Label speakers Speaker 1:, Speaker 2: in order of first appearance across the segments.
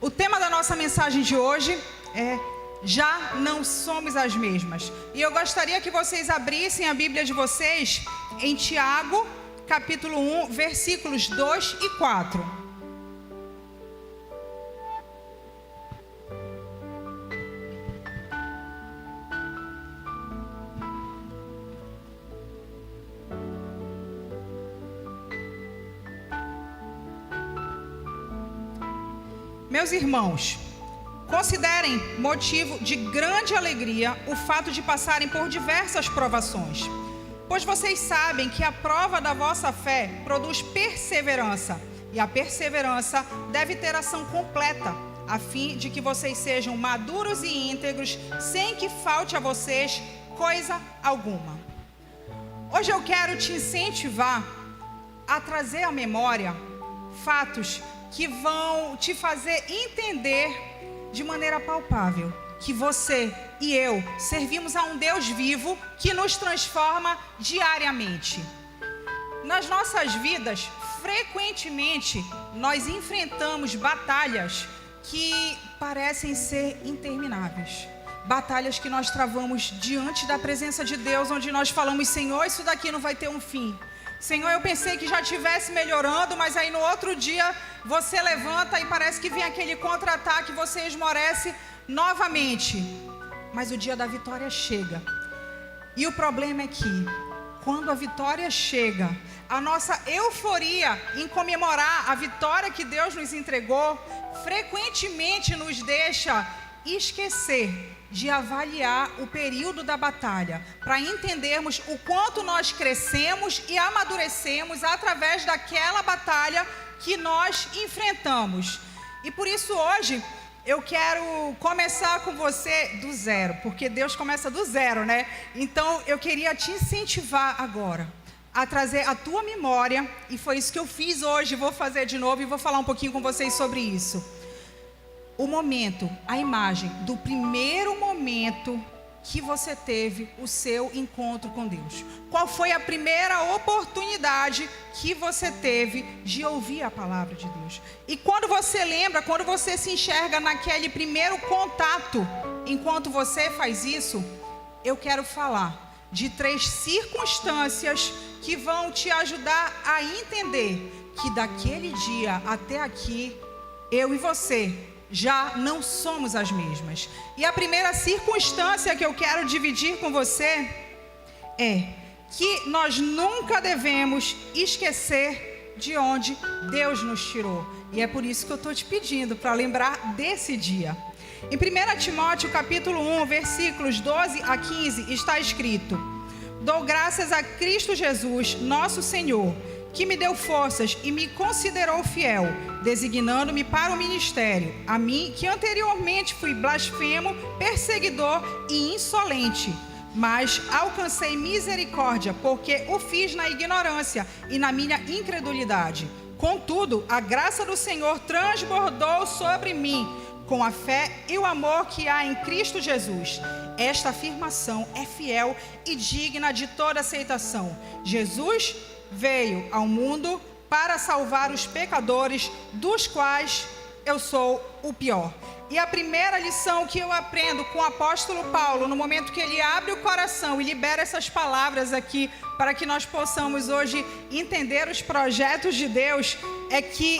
Speaker 1: O tema da nossa mensagem de hoje é Já não somos as mesmas. E eu gostaria que vocês abrissem a Bíblia de vocês em Tiago, capítulo 1, versículos 2 e 4. Meus irmãos, considerem motivo de grande alegria o fato de passarem por diversas provações, pois vocês sabem que a prova da vossa fé produz perseverança, e a perseverança deve ter ação completa, a fim de que vocês sejam maduros e íntegros, sem que falte a vocês coisa alguma. Hoje eu quero te incentivar a trazer à memória fatos que vão te fazer entender de maneira palpável que você e eu servimos a um Deus vivo que nos transforma diariamente. Nas nossas vidas, frequentemente, nós enfrentamos batalhas que parecem ser intermináveis. Batalhas que nós travamos diante da presença de Deus, onde nós falamos: Senhor, isso daqui não vai ter um fim. Senhor, eu pensei que já estivesse melhorando, mas aí no outro dia você levanta e parece que vem aquele contra-ataque, você esmorece novamente. Mas o dia da vitória chega. E o problema é que, quando a vitória chega, a nossa euforia em comemorar a vitória que Deus nos entregou, frequentemente nos deixa esquecer de avaliar o período da batalha, para entendermos o quanto nós crescemos e amadurecemos através daquela batalha que nós enfrentamos. E por isso hoje eu quero começar com você do zero, porque Deus começa do zero, né? Então eu queria te incentivar agora a trazer a tua memória, e foi isso que eu fiz hoje, vou fazer de novo e vou falar um pouquinho com vocês sobre isso. O momento, a imagem do primeiro momento que você teve o seu encontro com Deus. Qual foi a primeira oportunidade que você teve de ouvir a palavra de Deus? E quando você lembra, quando você se enxerga naquele primeiro contato, enquanto você faz isso, eu quero falar de 3 circunstâncias que vão te ajudar a entender que daquele dia até aqui, eu e você já não somos as mesmas. E a primeira circunstância que eu quero dividir com você é que nós nunca devemos esquecer de onde Deus nos tirou. E é por isso que eu estou te pedindo para lembrar desse dia. Em 1 Timóteo capítulo 1, versículos 12 a 15, está escrito: Dou graças a Cristo Jesus, nosso Senhor, que me deu forças e me considerou fiel, designando-me para o ministério, a mim que anteriormente fui blasfemo, perseguidor e insolente, mas alcancei misericórdia, porque o fiz na ignorância e na minha incredulidade. Contudo, a graça do Senhor transbordou sobre mim, com a fé e o amor que há em Cristo Jesus. Esta afirmação é fiel e digna de toda aceitação. Jesus veio ao mundo para salvar os pecadores, dos quais eu sou o pior. E a primeira lição que eu aprendo com o apóstolo Paulo, no momento que ele abre o coração e libera essas palavras aqui, para que nós possamos hoje entender os projetos de Deus, é que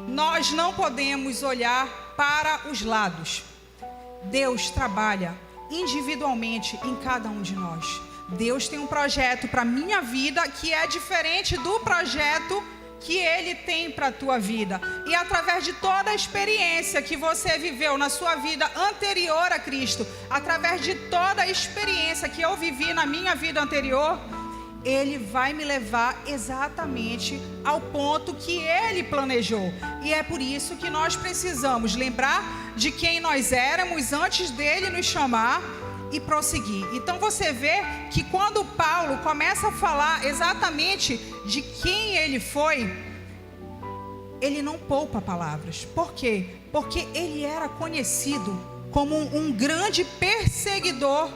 Speaker 1: nós não podemos olhar para os lados. Deus trabalha individualmente em cada um de nós. Deus tem um projeto para a minha vida que é diferente do projeto que Ele tem para a tua vida. E através de toda a experiência que você viveu na sua vida anterior a Cristo, através de toda a experiência que eu vivi na minha vida anterior, Ele vai me levar exatamente ao ponto que Ele planejou. E é por isso que nós precisamos lembrar de quem nós éramos antes dEle nos chamar e prosseguir. Então você vê que quando Paulo começa a falar exatamente de quem ele foi, ele não poupa palavras. Por quê? Porque ele era conhecido como um grande perseguidor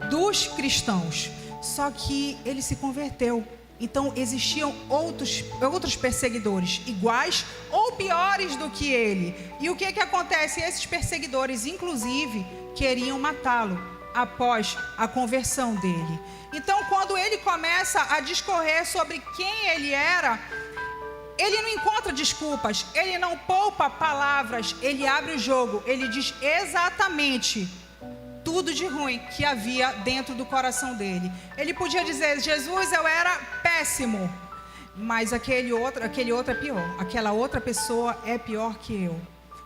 Speaker 1: dos cristãos. Só que ele se converteu Então existiam outros perseguidores, iguais ou piores do que ele. E o que acontece? Esses perseguidores, inclusive, queriam matá-lo após a conversão dele. Então, quando ele começa a discorrer sobre quem ele era, ele não encontra desculpas, ele não poupa palavras, ele abre o jogo, ele diz exatamente tudo de ruim que havia dentro do coração dele. Ele podia dizer: Jesus, eu era péssimo, mas aquele outro é pior, aquela outra pessoa é pior que eu.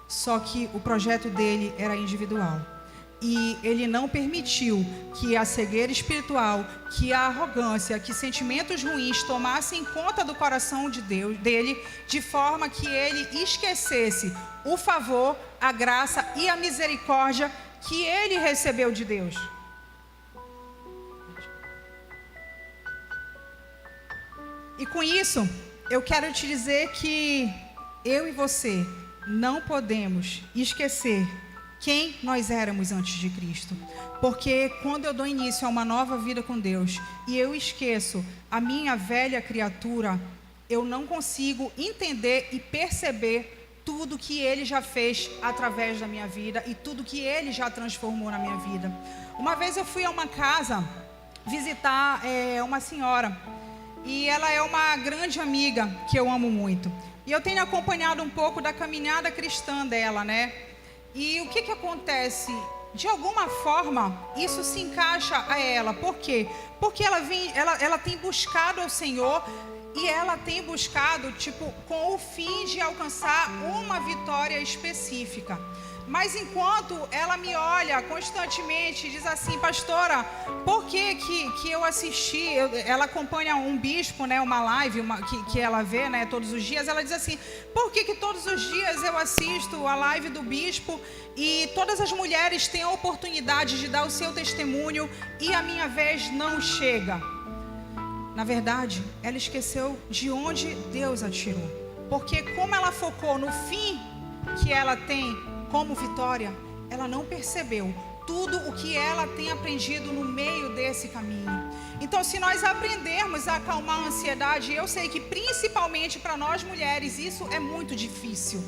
Speaker 1: Só que o projeto dele era individual. E ele não permitiu que a cegueira espiritual, que a arrogância, que sentimentos ruins tomassem conta do coração dele, de forma que ele esquecesse o favor, a graça e a misericórdia que ele recebeu de Deus. E com isso, eu quero te dizer que eu e você não podemos esquecer quem nós éramos antes de Cristo. Porque quando eu dou início a uma nova vida com Deus e eu esqueço a minha velha criatura, eu não consigo entender e perceber tudo que Ele já fez através da minha vida e tudo que Ele já transformou na minha vida. Uma vez eu fui a uma casa visitar uma senhora, e ela é uma grande amiga que eu amo muito. E eu tenho acompanhado um pouco da caminhada cristã dela, né? E o que acontece? De alguma forma, isso se encaixa a ela. Por quê? Porque ela tem buscado ao Senhor, e ela tem buscado, com o fim de alcançar uma vitória específica. Mas enquanto ela me olha constantemente e diz assim: pastora, por que eu assisti? Ela acompanha um bispo, né, uma live que ela vê, né, todos os dias. Ela diz assim: por que todos os dias eu assisto a live do bispo e todas as mulheres têm a oportunidade de dar o seu testemunho e a minha vez não chega? Na verdade, ela esqueceu de onde Deus a tirou. Porque como ela focou no fim que ela tem como vitória, ela não percebeu tudo o que ela tem aprendido no meio desse caminho. Então, se nós aprendermos a acalmar a ansiedade, eu sei que principalmente para nós mulheres isso é muito difícil.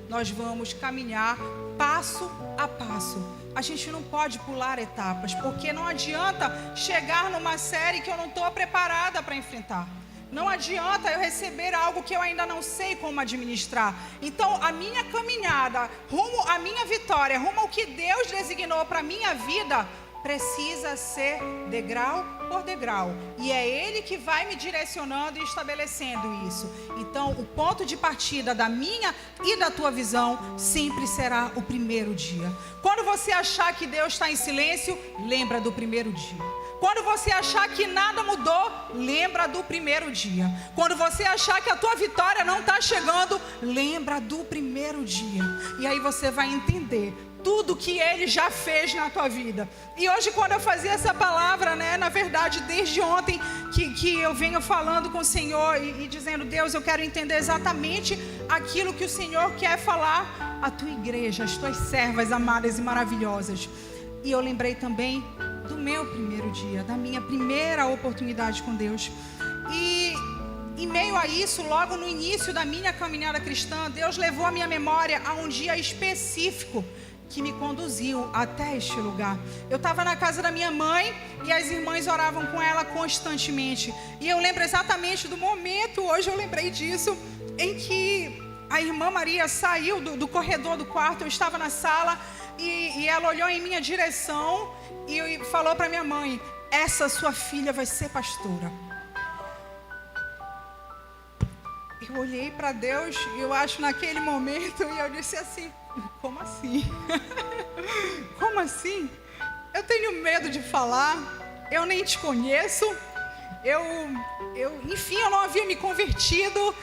Speaker 1: Nós vamos caminhar passo a passo. A gente não pode pular etapas, porque não adianta chegar numa série que eu não estou preparada para enfrentar. Não adianta eu receber algo que eu ainda não sei como administrar. Então, a minha caminhada rumo à minha vitória, rumo ao que Deus designou para a minha vida, precisa ser degrau por degrau. E é Ele que vai me direcionando e estabelecendo isso. Então, o ponto de partida da minha e da tua visão sempre será o primeiro dia. Quando você achar que Deus está em silêncio, lembra do primeiro dia. Quando você achar que nada mudou, lembra do primeiro dia. Quando você achar que a tua vitória não está chegando, lembra do primeiro dia. E aí você vai entender tudo que Ele já fez na tua vida. E hoje, quando eu fazia essa palavra, né, na verdade, desde ontem que eu venho falando com o Senhor e dizendo: Deus, eu quero entender exatamente aquilo que o Senhor quer falar à tua igreja, às tuas servas amadas e maravilhosas. E eu lembrei também do meu primeiro dia, da minha primeira oportunidade com Deus. E em meio a isso, logo no início da minha caminhada cristã, Deus levou a minha memória a um dia específico que me conduziu até este lugar. Eu estava na casa da minha mãe e as irmãs oravam com ela constantemente. E eu lembro exatamente do momento, hoje eu lembrei disso, em que a irmã Maria saiu do corredor do quarto. Eu estava na sala e ela olhou em minha direção e falou para minha mãe: essa sua filha vai ser pastora. Eu olhei para Deus, eu acho, naquele momento, e eu disse assim: como assim? Como assim? Eu tenho medo de falar, eu nem te conheço, enfim, eu não havia me convertido,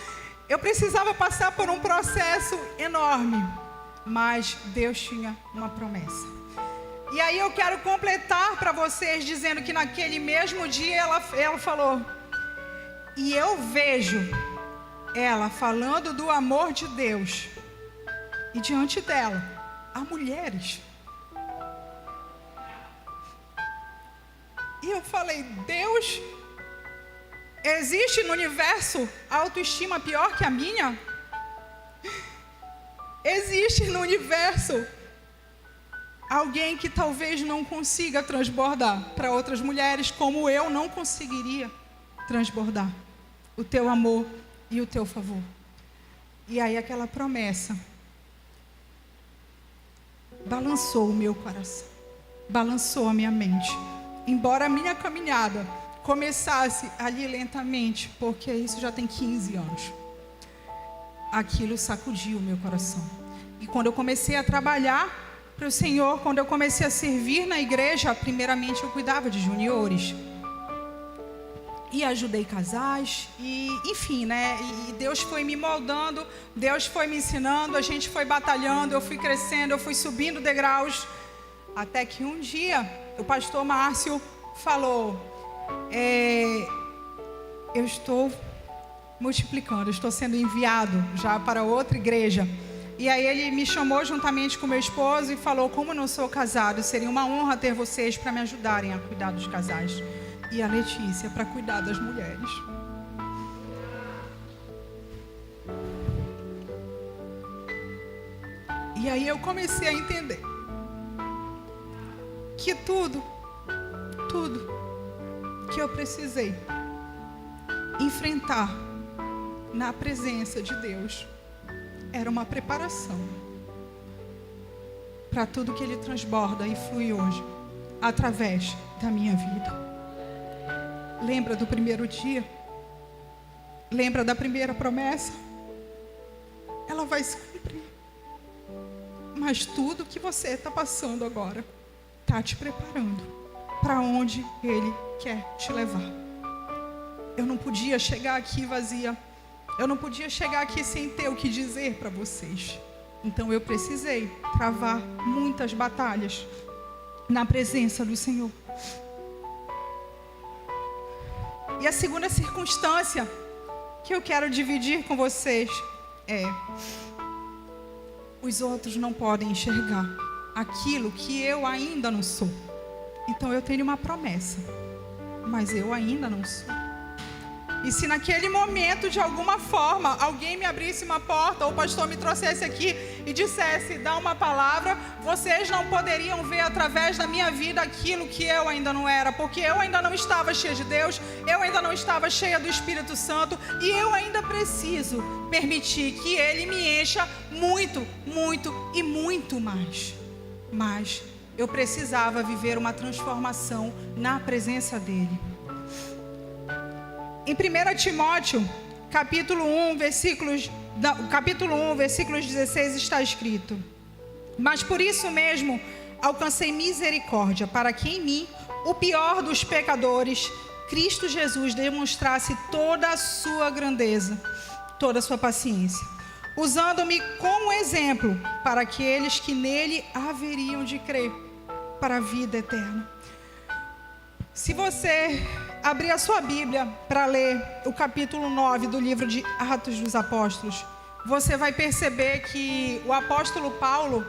Speaker 1: eu precisava passar por um processo enorme, mas Deus tinha uma promessa. E aí eu quero completar para vocês dizendo que naquele mesmo dia ela falou, e eu vejo ela falando do amor de Deus, e diante dela há mulheres. E eu falei: Deus, Existe no universo autoestima pior que a minha? Existe no universo alguém que talvez não consiga transbordar para outras mulheres como eu não conseguiria transbordar o teu amor e o teu favor. E aí aquela promessa balançou o meu coração, balançou a minha mente. Embora a minha caminhada começasse ali lentamente, porque isso já tem 15 anos, aquilo sacudiu o meu coração. E quando eu comecei a trabalhar para o Senhor, quando eu comecei a servir na igreja, primeiramente eu cuidava de juniores e ajudei casais, e enfim, né? E Deus foi me moldando, Deus foi me ensinando, a gente foi batalhando, eu fui crescendo, eu fui subindo degraus, até que um dia o pastor Márcio falou: eu estou multiplicando, eu estou sendo enviado já para outra igreja. E aí ele me chamou juntamente com meu esposo e falou: como eu não sou casado, seria uma honra ter vocês para me ajudarem a cuidar dos casais. E a Letícia para cuidar das mulheres. E aí eu comecei a entender que tudo que eu precisei enfrentar na presença de Deus era uma preparação para tudo que Ele transborda e flui hoje através da minha vida. Lembra do primeiro dia? Lembra da primeira promessa? Ela vai se cumprir. Mas tudo que você está passando agora está te preparando para onde Ele quer te levar. Eu não podia chegar aqui vazia. Eu não podia chegar aqui sem ter o que dizer para vocês. Então eu precisei travar muitas batalhas na presença do Senhor. E a segunda circunstância que eu quero dividir com vocês é: os outros não podem enxergar aquilo que eu ainda não sou. Então eu tenho uma promessa, mas eu ainda não sou. E se naquele momento, de alguma forma, alguém me abrisse uma porta, ou o pastor me trouxesse aqui e dissesse: dá uma palavra, vocês não poderiam ver através da minha vida aquilo que eu ainda não era, porque eu ainda não estava cheia de Deus, eu ainda não estava cheia do Espírito Santo, e eu ainda preciso permitir que Ele me encha muito, muito e muito mais. Mas eu precisava viver uma transformação na presença dEle. Em 1 Timóteo, capítulo 1, versículos 16, está escrito: mas por isso mesmo alcancei misericórdia, para que em mim, o pior dos pecadores, Cristo Jesus demonstrasse toda a sua grandeza, toda a sua paciência, usando-me como exemplo para aqueles que nele haveriam de crer para a vida eterna. Se você abrir a sua Bíblia para ler o capítulo 9 do livro de Atos dos Apóstolos, você vai perceber que o apóstolo Paulo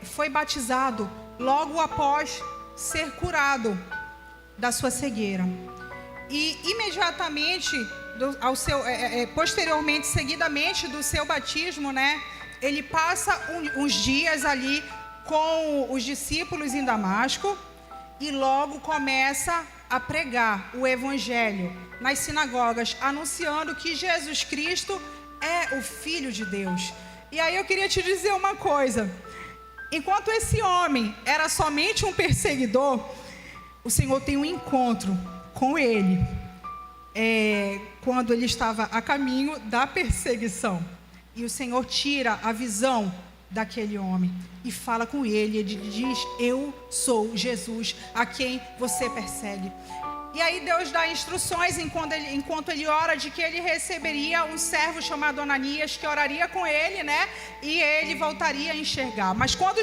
Speaker 1: foi batizado logo após ser curado da sua cegueira. E imediatamente, posteriormente, seguidamente do seu batismo, né, ele passa uns dias ali com os discípulos em Damasco e logo começa a pregar o Evangelho nas sinagogas, anunciando que Jesus Cristo é o Filho de Deus. E aí eu queria te dizer uma coisa: enquanto esse homem era somente um perseguidor, o Senhor tem um encontro com ele, quando ele estava a caminho da perseguição. E o Senhor tira a visão daquele homem e fala com ele. Ele diz: eu sou Jesus, a quem você persegue. E aí Deus dá instruções enquanto ele ora, de que ele receberia um servo chamado Ananias, que oraria com ele, né? E ele voltaria a enxergar. Mas quando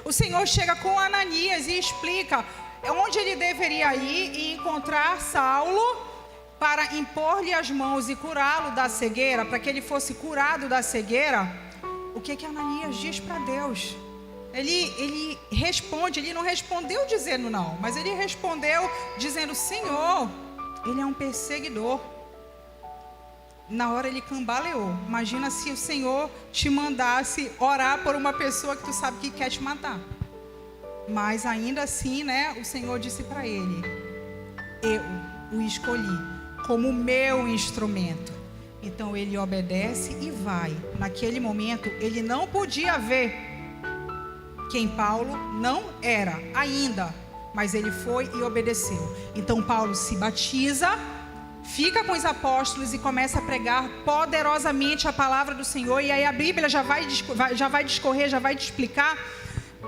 Speaker 1: o Senhor chega com Ananias e explica onde ele deveria ir e encontrar Saulo para impor-lhe as mãos e curá-lo da cegueira, para que ele fosse curado da cegueira, o que Ananias diz para Deus? Ele responde. Ele não respondeu dizendo não, mas ele respondeu dizendo: Senhor, ele é um perseguidor. Na hora ele cambaleou. Imagina se o Senhor te mandasse orar por uma pessoa que tu sabe que quer te matar. Mas ainda assim, né, o Senhor disse para ele: eu o escolhi como meu instrumento. Então ele obedece e vai. Naquele momento ele não podia ver quem Paulo não era ainda, mas ele foi e obedeceu. Então Paulo se batiza, fica com os apóstolos e começa a pregar poderosamente a palavra do Senhor. E aí a Bíblia já vai discorrer, já vai te explicar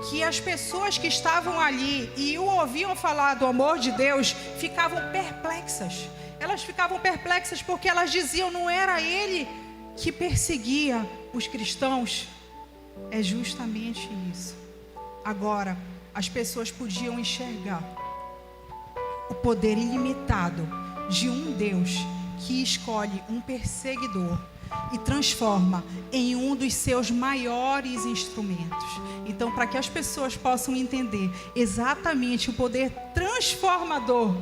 Speaker 1: que as pessoas que estavam ali e o ouviam falar do amor de Deus ficavam perplexas. Elas ficavam perplexas porque elas diziam: não era ele que perseguia os cristãos? É justamente isso. Agora, as pessoas podiam enxergar o poder ilimitado de um Deus que escolhe um perseguidor e transforma em um dos seus maiores instrumentos. Então, para que as pessoas possam entender exatamente o poder transformador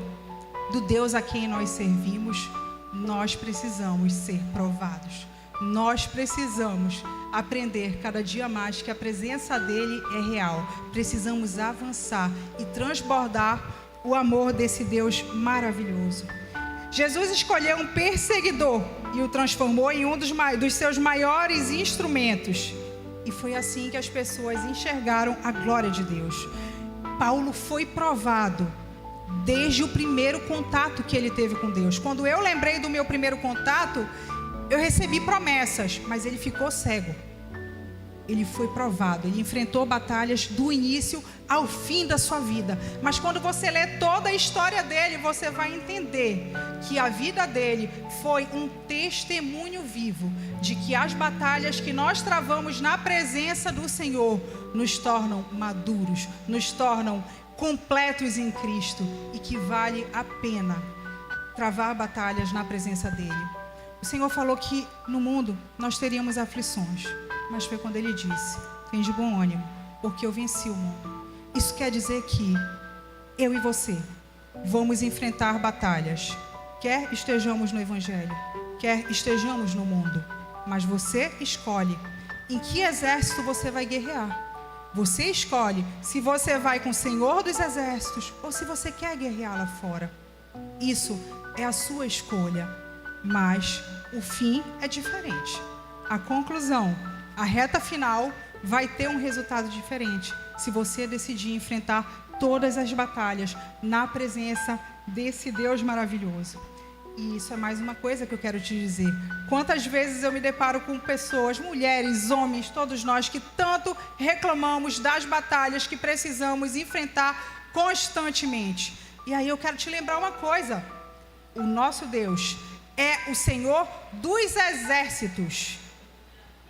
Speaker 1: do Deus a quem nós servimos, nós precisamos ser provados. Nós precisamos aprender cada dia mais que a presença dele é real. Precisamos avançar e transbordar o amor desse Deus maravilhoso. Jesus escolheu um perseguidor e o transformou em um dos seus maiores instrumentos. E foi assim que as pessoas enxergaram a glória de Deus. Paulo foi provado desde o primeiro contato que ele teve com Deus. Quando eu lembrei do meu primeiro contato, eu recebi promessas, mas ele ficou cego. Ele foi provado, ele enfrentou batalhas do início ao fim da sua vida. Mas quando você lê toda a história dele, você vai entender que a vida dele foi um testemunho vivo de que as batalhas que nós travamos na presença do Senhor nos tornam maduros, nos tornam completos em Cristo, e que vale a pena travar batalhas na presença dele. O Senhor falou que no mundo nós teríamos aflições, mas foi quando ele disse: tem de bom ânimo, porque eu venci o mundo. Isso quer dizer que eu e você vamos enfrentar batalhas, quer estejamos no Evangelho, quer estejamos no mundo, mas você escolhe em que exército você vai guerrear. Você escolhe se você vai com o Senhor dos Exércitos ou se você quer guerrear lá fora. Isso é a sua escolha, mas o fim é diferente. A conclusão, a reta final vai ter um resultado diferente se você decidir enfrentar todas as batalhas na presença desse Deus maravilhoso. E isso é mais uma coisa que eu quero te dizer. Quantas vezes eu me deparo com pessoas, mulheres, homens, todos nós, que tanto reclamamos das batalhas que precisamos enfrentar constantemente. E aí eu quero te lembrar uma coisa: o nosso Deus é o Senhor dos exércitos.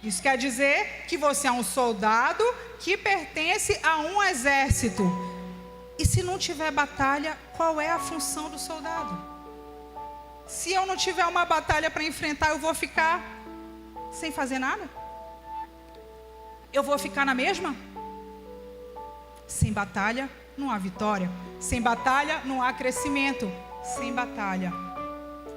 Speaker 1: Isso quer dizer que você é um soldado que pertence a um exército. E se não tiver batalha, qual é a função do soldado? Se eu não tiver uma batalha para enfrentar, eu vou ficar sem fazer nada? Eu vou ficar na mesma? Sem batalha não há vitória. Sem batalha não há crescimento. Sem batalha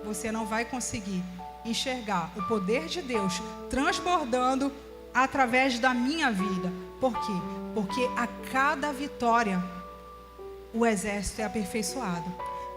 Speaker 1: você não vai conseguir enxergar o poder de Deus transbordando através da minha vida. Por quê? Porque a cada vitória o exército é aperfeiçoado.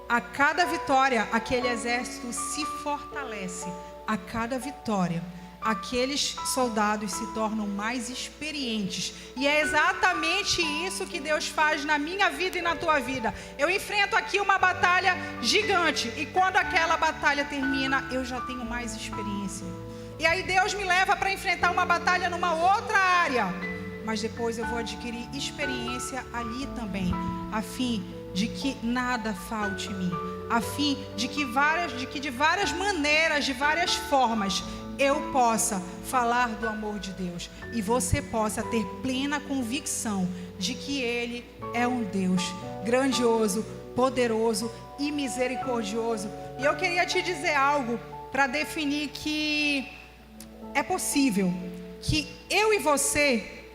Speaker 1: A cada vitória, aquele exército se fortalece. A cada vitória, aqueles soldados se tornam mais experientes. E é exatamente isso que Deus faz na minha vida e na tua vida. Eu enfrento aqui uma batalha gigante, e quando aquela batalha termina, eu já tenho mais experiência. E aí Deus me leva para enfrentar uma batalha numa outra área, mas depois eu vou adquirir experiência ali também, a fim de que nada falte em mim, a fim de que de várias maneiras, de várias formas, eu possa falar do amor de Deus e você possa ter plena convicção de que Ele é um Deus grandioso, poderoso e misericordioso. E eu queria te dizer algo para definir que é possível que eu e você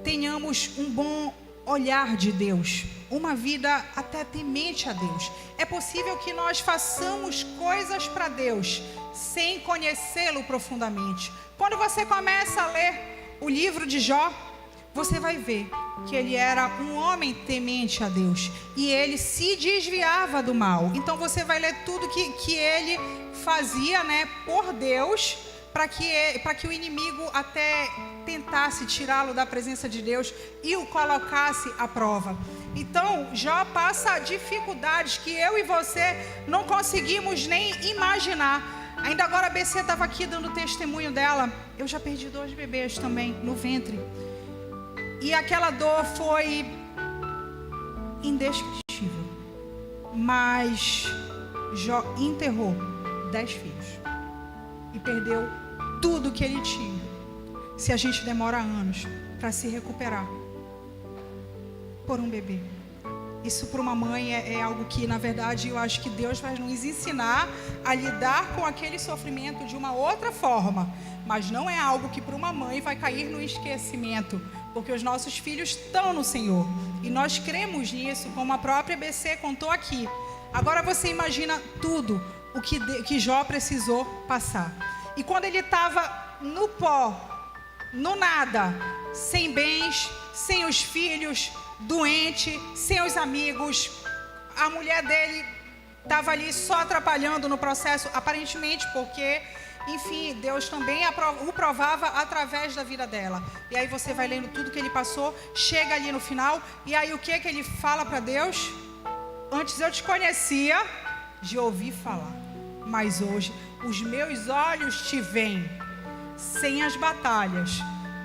Speaker 1: tenhamos um bom olhar de Deus, uma vida até temente a Deus. É possível que nós façamos coisas para Deus sem conhecê-lo profundamente. Quando você começa a ler o livro de Jó, você vai ver que ele era um homem temente a Deus e ele se desviava do mal. Então você vai ler tudo que ele fazia, né, por Deus, para que o inimigo até tentasse tirá-lo da presença de Deus e o colocasse à prova. Então Jó passa dificuldades que eu e você não conseguimos nem imaginar. Ainda agora a BC estava aqui dando testemunho dela. Eu já perdi 2 bebês também no ventre. E aquela dor foi indescritível. Mas Jó enterrou 10 filhos. E perdeu tudo que ele tinha. Se a gente demora anos para se recuperar por um bebê. Isso para uma mãe é algo que, na verdade, eu acho que Deus vai nos ensinar a lidar com aquele sofrimento de uma outra forma. Mas não é algo que para uma mãe vai cair no esquecimento. Porque os nossos filhos estão no Senhor. E nós cremos nisso, como a própria BC contou aqui. Agora você imagina tudo o que Jó precisou passar. E quando ele estava no pó, no nada, sem bens, sem os filhos, doente, sem os amigos, a mulher dele estava ali só atrapalhando no processo, aparentemente, porque, enfim, Deus também o provava através da vida dela. E aí você vai lendo tudo que ele passou, chega ali no final, e aí o que ele fala para Deus? Antes eu te conhecia de ouvir falar, mas hoje os meus olhos te veem. Sem as batalhas,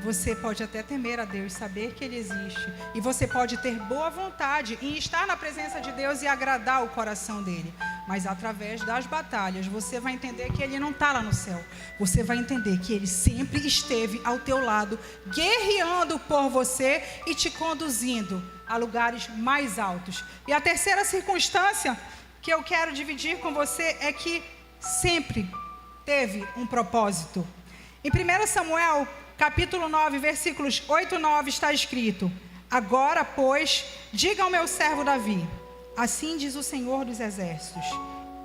Speaker 1: você pode até temer a Deus, saber que Ele existe. E você pode ter boa vontade em estar na presença de Deus e agradar o coração dEle. Mas através das batalhas, você vai entender que Ele não está lá no céu. Você vai entender que Ele sempre esteve ao teu lado, guerreando por você e te conduzindo a lugares mais altos. E a terceira circunstância que eu quero dividir com você é que sempre teve um propósito. Em 1 Samuel, capítulo 9, versículos 8 e 9, está escrito: agora, pois, diga ao meu servo Davi, assim diz o Senhor dos Exércitos,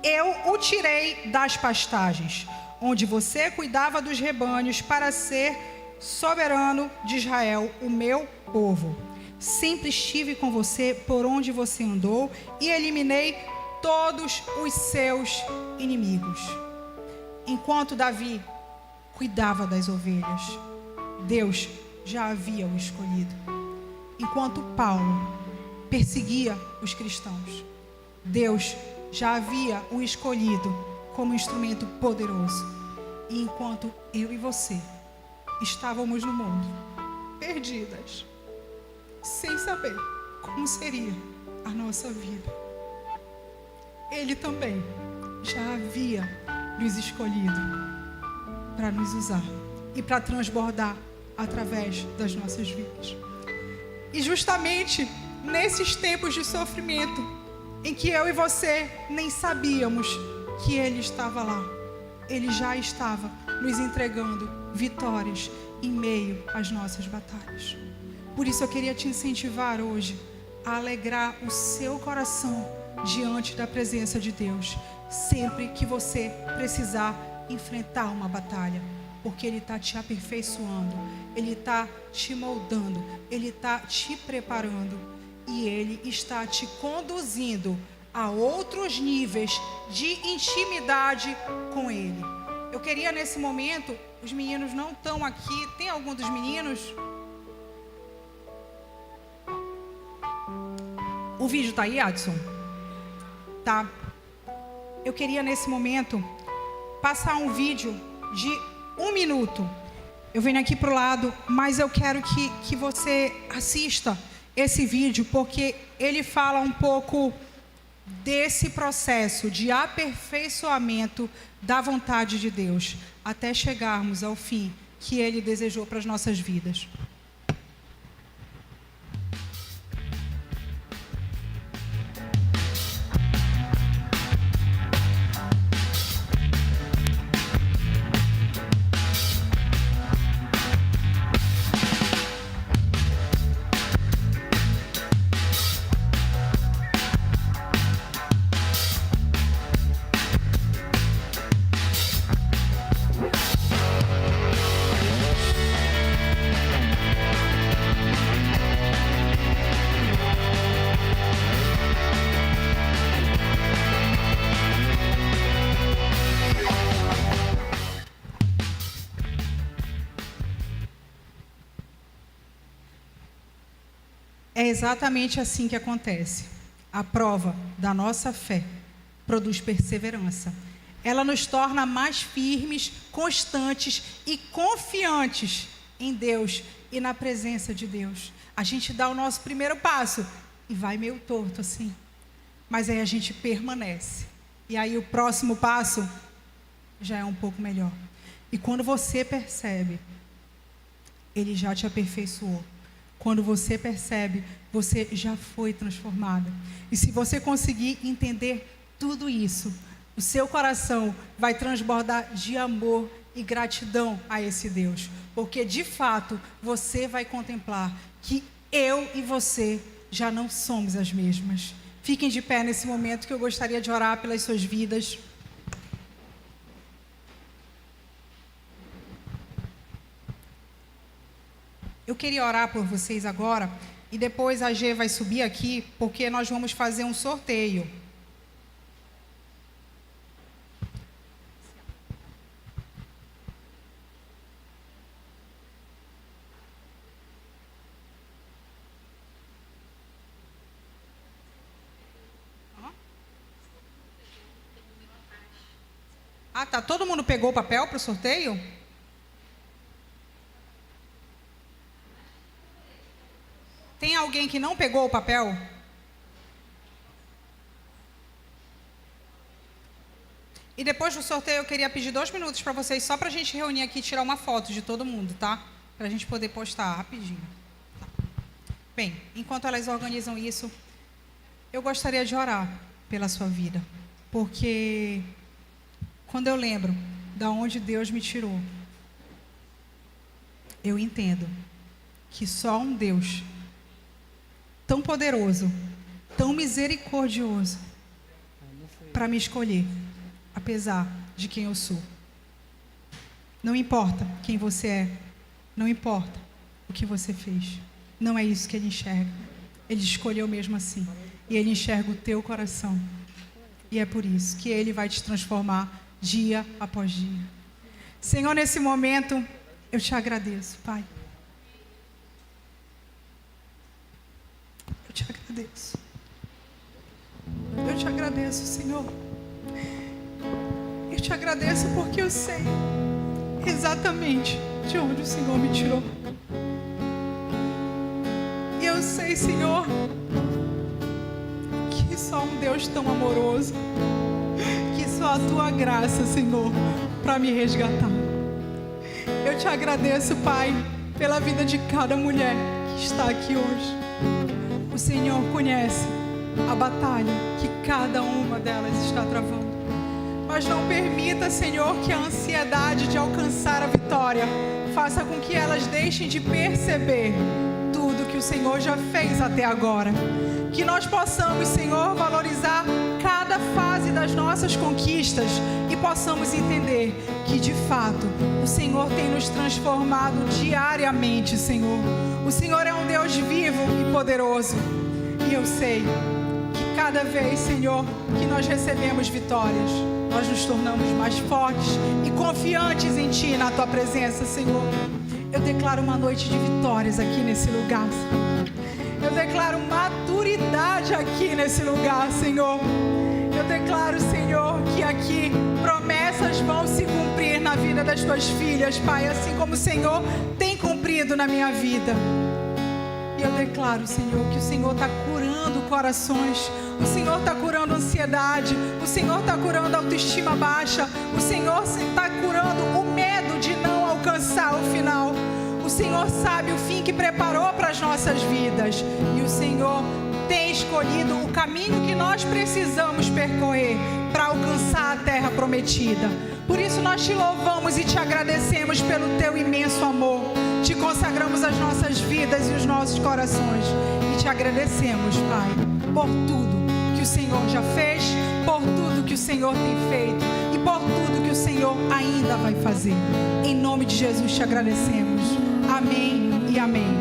Speaker 1: eu o tirei das pastagens, onde você cuidava dos rebanhos, para ser soberano de Israel, o meu povo. Sempre estive com você por onde você andou e eliminei todos os seus inimigos. Enquanto Davi cuidava das ovelhas, Deus já havia o escolhido. Enquanto Paulo perseguia os cristãos, Deus já havia o escolhido como instrumento poderoso. E enquanto eu e você estávamos no mundo, perdidas, sem saber como seria a nossa vida, Ele também já havia nos escolhido para nos usar e para transbordar através das nossas vidas. E justamente nesses tempos de sofrimento, em que eu e você nem sabíamos que Ele estava lá, Ele já estava nos entregando vitórias em meio às nossas batalhas. Por isso eu queria te incentivar hoje a alegrar o seu coração diante da presença de Deus, sempre que você precisar enfrentar uma batalha, porque Ele está te aperfeiçoando, Ele está te moldando, Ele está te preparando e Ele está te conduzindo a outros níveis de intimidade com Ele. Eu queria nesse momento, os meninos não estão aqui, tem algum dos meninos? O vídeo está aí, Adson? Tá. Eu queria nesse momento passar um vídeo de 1 minuto. Eu venho aqui para o lado, mas eu quero que você assista esse vídeo, porque ele fala um pouco desse processo de aperfeiçoamento da vontade de Deus, até chegarmos ao fim que Ele desejou para as nossas vidas. É exatamente assim que acontece. A prova da nossa fé produz perseverança. Ela nos torna mais firmes, constantes e confiantes em Deus e na presença de Deus. A gente dá o nosso primeiro passo e vai meio torto assim. Mas aí a gente permanece. E aí o próximo passo já é um pouco melhor. E quando você percebe, Ele já te aperfeiçoou. Quando você percebe, você já foi transformada. E se você conseguir entender tudo isso, o seu coração vai transbordar de amor e gratidão a esse Deus. Porque, de fato, você vai contemplar que eu e você já não somos as mesmas. Fiquem de pé nesse momento que eu gostaria de orar pelas suas vidas. Eu queria orar por vocês agora e depois a G vai subir aqui porque nós vamos fazer um sorteio. Ah, tá. Todo mundo pegou o papel para o sorteio? Tem alguém que não pegou o papel? E depois do sorteio eu queria pedir 2 minutos para vocês, só para a gente reunir aqui e tirar uma foto de todo mundo, tá? Para a gente poder postar rapidinho. Tá. Bem, enquanto elas organizam isso, eu gostaria de orar pela sua vida. Porque quando eu lembro de onde Deus me tirou, eu entendo que só um Deus tão poderoso, tão misericordioso, para me escolher, apesar de quem eu sou. Não importa quem você é, não importa o que você fez, não é isso que Ele enxerga. Ele escolheu mesmo assim, e Ele enxerga o teu coração, e é por isso que Ele vai te transformar dia após dia. Senhor, nesse momento, eu te agradeço, Pai. Eu te agradeço. Eu te agradeço, Senhor. Eu te agradeço porque eu sei exatamente de onde o Senhor me tirou. E eu sei, Senhor, que só um Deus tão amoroso, que só a Tua graça, Senhor, para me resgatar. Eu te agradeço, Pai, pela vida de cada mulher que está aqui hoje. O Senhor conhece a batalha que cada uma delas está travando. Mas não permita, Senhor, que a ansiedade de alcançar a vitória faça com que elas deixem de perceber tudo que o Senhor já fez até agora. Que nós possamos, Senhor, valorizar cada fase das nossas conquistas e possamos entender que, de fato, o Senhor tem nos transformado diariamente, Senhor. O Senhor é um Deus vivo e poderoso. E eu sei que cada vez, Senhor, que nós recebemos vitórias, nós nos tornamos mais fortes e confiantes em Ti, na Tua presença, Senhor. Eu declaro uma noite de vitórias aqui nesse lugar, Senhor. Eu declaro maturidade aqui nesse lugar, Senhor. Eu declaro, Senhor, que aqui promessas vão se cumprir na vida das Tuas filhas, Pai, assim como o Senhor tem cumprido na minha vida. E eu declaro, Senhor, que o Senhor está curando corações, o Senhor está curando ansiedade, o Senhor está curando autoestima baixa, o Senhor está curando o medo de não alcançar o final. O Senhor sabe o fim que preparou para as nossas vidas. E o Senhor tem escolhido o caminho que nós precisamos percorrer para alcançar a terra prometida. Por isso nós Te louvamos e Te agradecemos pelo Teu imenso amor. Te consagramos as nossas vidas e os nossos corações. E Te agradecemos, Pai, por tudo que o Senhor já fez, por tudo que o Senhor tem feito e por tudo que o Senhor ainda vai fazer. Em nome de Jesus Te agradecemos. Amém e amém.